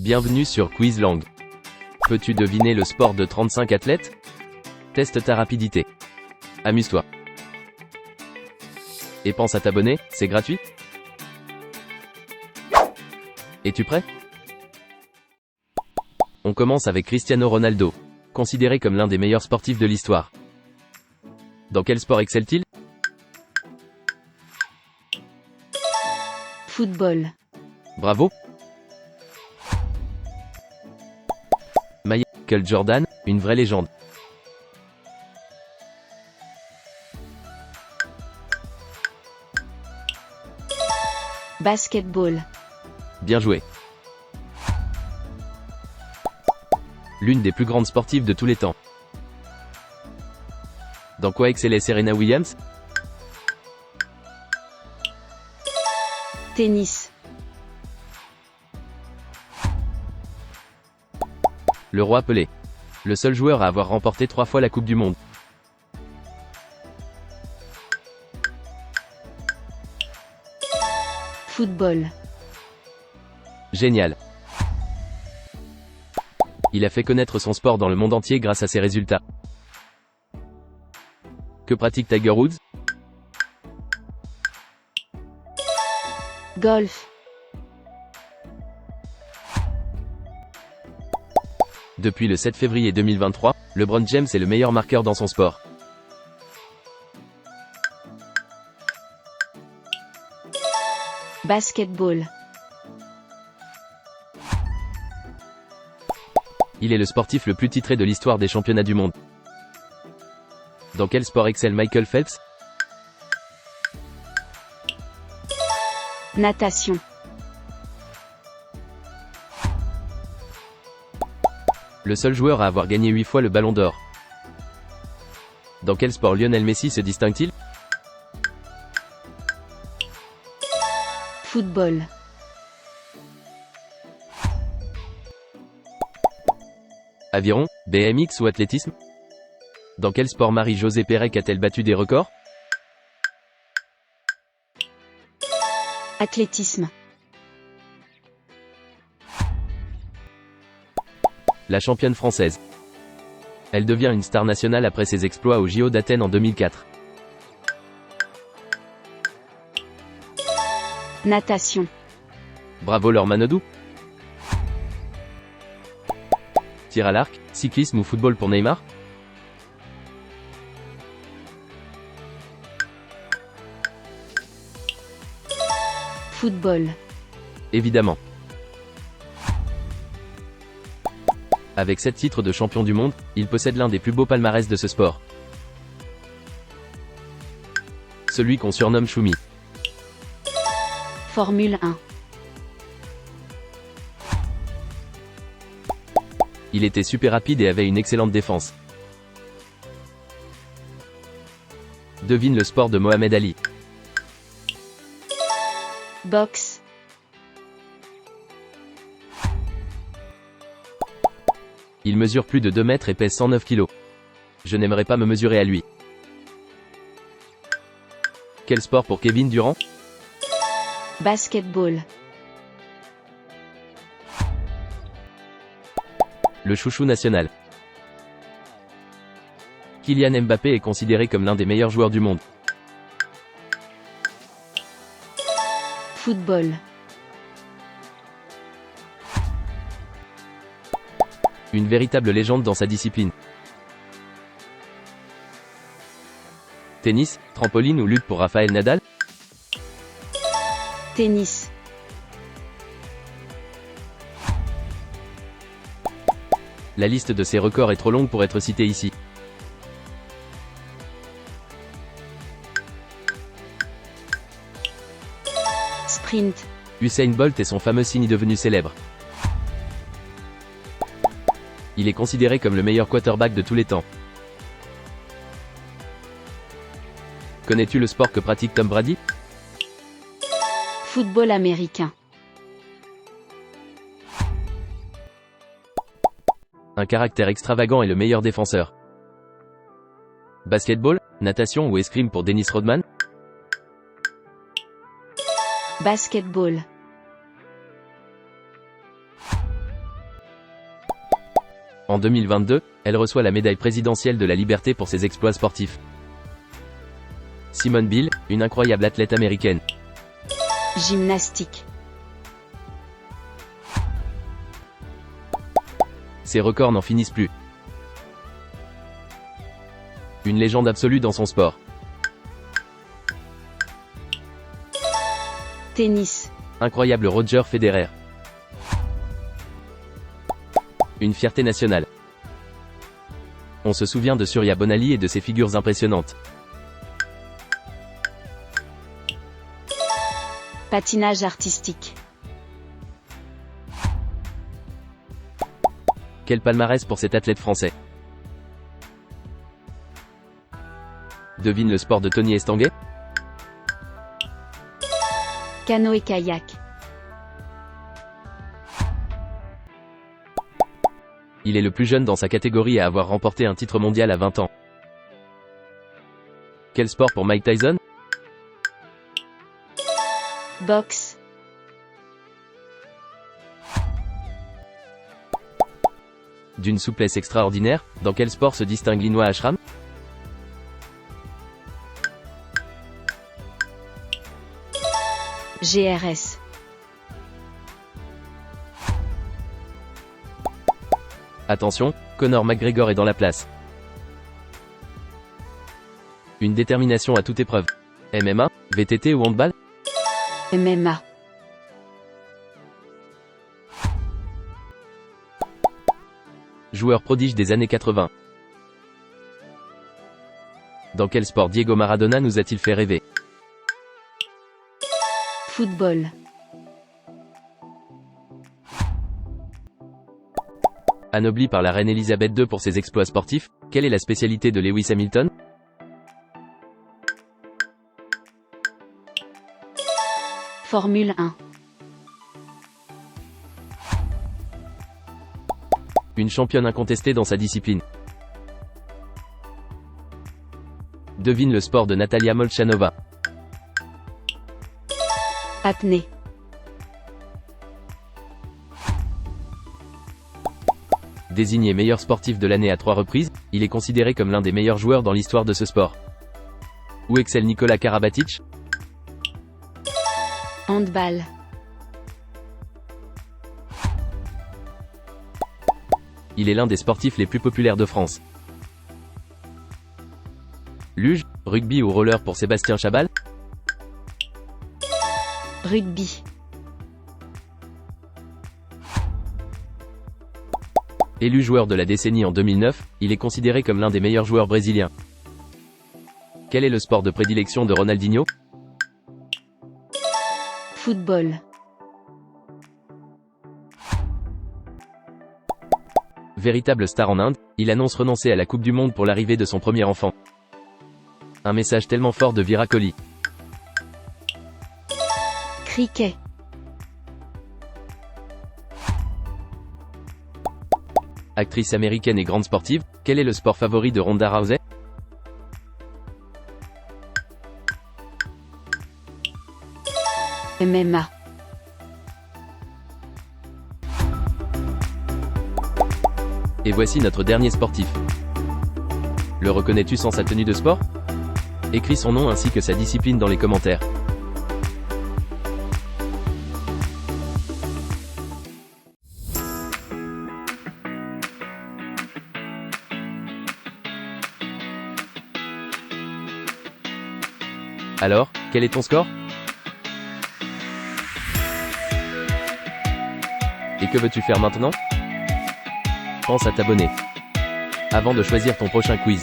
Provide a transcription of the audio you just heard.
Bienvenue sur Quizlang. Peux-tu deviner le sport de 35 athlètes? Teste ta rapidité. Amuse-toi. Et pense à t'abonner, c'est gratuit. Es-tu prêt? On commence avec Cristiano Ronaldo, considéré comme l'un des meilleurs sportifs de l'histoire. Dans quel sport excelle-t-il? Football. Bravo. Michael Jordan, une vraie légende. Basketball. Bien joué. L'une des plus grandes sportives de tous les temps. Dans quoi excellait Serena Williams? Tennis. Le roi Pelé. Le seul joueur à avoir remporté 3 fois la Coupe du Monde. Football. Génial. Il a fait connaître son sport dans le monde entier grâce à ses résultats. Que pratique Tiger Woods? Golf. Depuis le 7 février 2023, LeBron James est le meilleur marqueur dans son sport. Basketball. Il est le sportif le plus titré de l'histoire des championnats du monde. Dans quel sport excelle Michael Phelps? Natation. Le seul joueur à avoir gagné 8 fois le Ballon d'Or. Dans quel sport Lionel Messi se distingue-t-il? Football. Aviron, BMX ou athlétisme? Dans quel sport Marie-Josée Pérec a-t-elle battu des records? Athlétisme. La championne française. Elle devient une star nationale après ses exploits au JO d'Athènes en 2004. Natation. Bravo Laure Manodou. Tir à l'arc, cyclisme ou football pour Neymar? Football. Évidemment. Avec 7 titres de champion du monde, il possède l'un des plus beaux palmarès de ce sport. Celui qu'on surnomme Choumi. Formule 1. Il était super rapide et avait une excellente défense. Devine le sport de Mohamed Ali. Boxe. Il mesure plus de 2 mètres et pèse 109 kg. Je n'aimerais pas me mesurer à lui. Quel sport pour Kevin Durant? Basketball. Le chouchou national. Kylian Mbappé est considéré comme l'un des meilleurs joueurs du monde. Football. Une véritable légende dans sa discipline. Tennis, trampoline ou lutte pour Rafael Nadal? Tennis. La liste de ses records est trop longue pour être citée ici. Sprint. Usain Bolt est son fameux signe devenu célèbre. Il est considéré comme le meilleur quarterback de tous les temps. Connais-tu le sport que pratique Tom Brady? Football américain. Un caractère extravagant et le meilleur défenseur. Basketball, natation ou escrime pour Dennis Rodman? Basketball. En 2022, elle reçoit la médaille présidentielle de la liberté pour ses exploits sportifs. Simone Biles, une incroyable athlète américaine. Gymnastique. Ses records n'en finissent plus. Une légende absolue dans son sport. Tennis. Incroyable Roger Federer. Une fierté nationale. On se souvient de Surya Bonali et de ses figures impressionnantes. Patinage artistique. Quel palmarès pour cet athlète français. Devine le sport de Tony Estanguet. Canoë-kayak. Il est le plus jeune dans sa catégorie à avoir remporté un titre mondial à 20 ans. Quel sport pour Mike Tyson? Boxe. D'une souplesse extraordinaire, dans quel sport se distingue Linois Ashram? GRS. Attention, Conor McGregor est dans la place. Une détermination à toute épreuve. MMA, VTT ou handball? MMA. Joueur prodige des années 80. Dans quel sport Diego Maradona nous a-t-il fait rêver? Football. Anobli par la reine Elisabeth II pour ses exploits sportifs, quelle est la spécialité de Lewis Hamilton? Formule 1. Une championne incontestée dans sa discipline. Devine le sport de Natalia Molchanova. Apnée. Désigné meilleur sportif de l'année à 3 reprises, il est considéré comme l'un des meilleurs joueurs dans l'histoire de ce sport. Où excelle Nikola Karabatic? Handball. Il est l'un des sportifs les plus populaires de France. Luge, rugby ou roller pour Sébastien Chabal? Rugby. Élu joueur de la décennie en 2009, il est considéré comme l'un des meilleurs joueurs brésiliens. Quel est le sport de prédilection de Ronaldinho? Football. Véritable star en Inde, il annonce renoncer à la Coupe du Monde pour l'arrivée de son premier enfant. Un message tellement fort de Virat Kohli. Cricket. Actrice américaine et grande sportive, quel est le sport favori de Ronda Rousey? MMA. Et voici notre dernier sportif. Le reconnais-tu sans sa tenue de sport? Écris son nom ainsi que sa discipline dans les commentaires. Alors, quel est ton score? Et que veux-tu faire maintenant? Pense à t'abonner avant de choisir ton prochain quiz.